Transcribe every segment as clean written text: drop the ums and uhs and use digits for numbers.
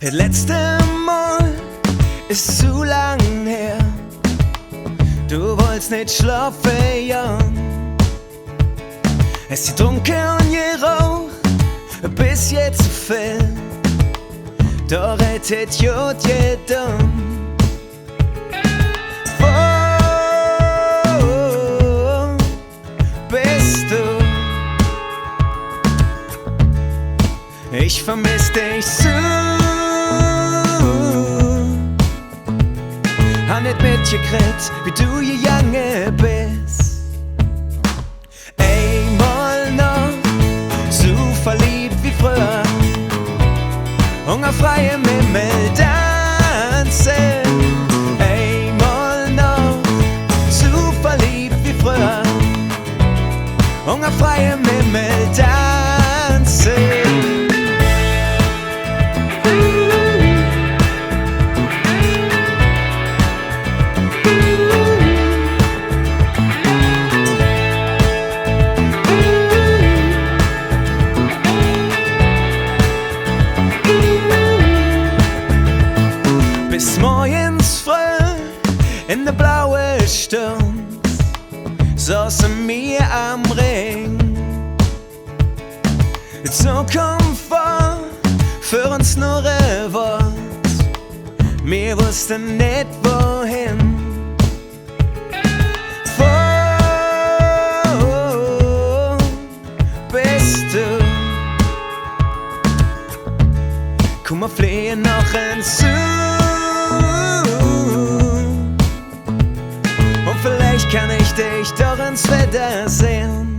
Das letzte Mal ist zu lang her. Du wolltest nicht schlafen, ja. Es ist dunkel und geraucht, bis jetzt zu viel. Da rettet Jod jedem. Wo bist du? Ich vermiss dich so. Hab nicht mitgekriegt, wie du gegangen bist. Einmal noch so verliebt wie früher, hungerfrei im Himmel tanzen. Einmal noch so verliebt wie früher, hungerfrei im Himmel tanzen. Bis morgens früh in der blauen Stunde saßen wir am Ring. So Komfort für uns nur ein Wort, wir wussten nicht wohin. Wo bist du? Komm, wir fliehen noch hinzu. Und vielleicht kann ich dich doch ins Wetter sehen.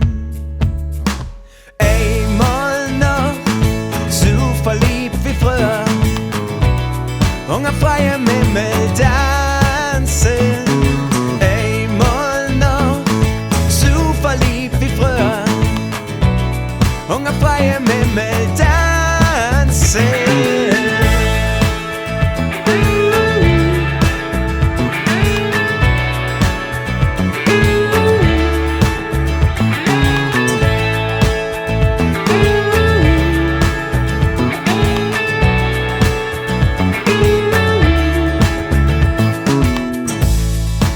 Einmal noch so verliebt wie früher, hungerfrei im Himmel tanzen. Einmal noch so verliebt wie früher, hungerfrei im Himmel tanzen.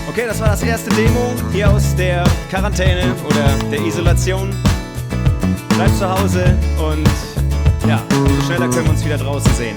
Okay, das war das erste Demo hier aus der Quarantäne oder der Isolation. Bleibt zu Hause und ja, so schneller können wir uns wieder draußen sehen.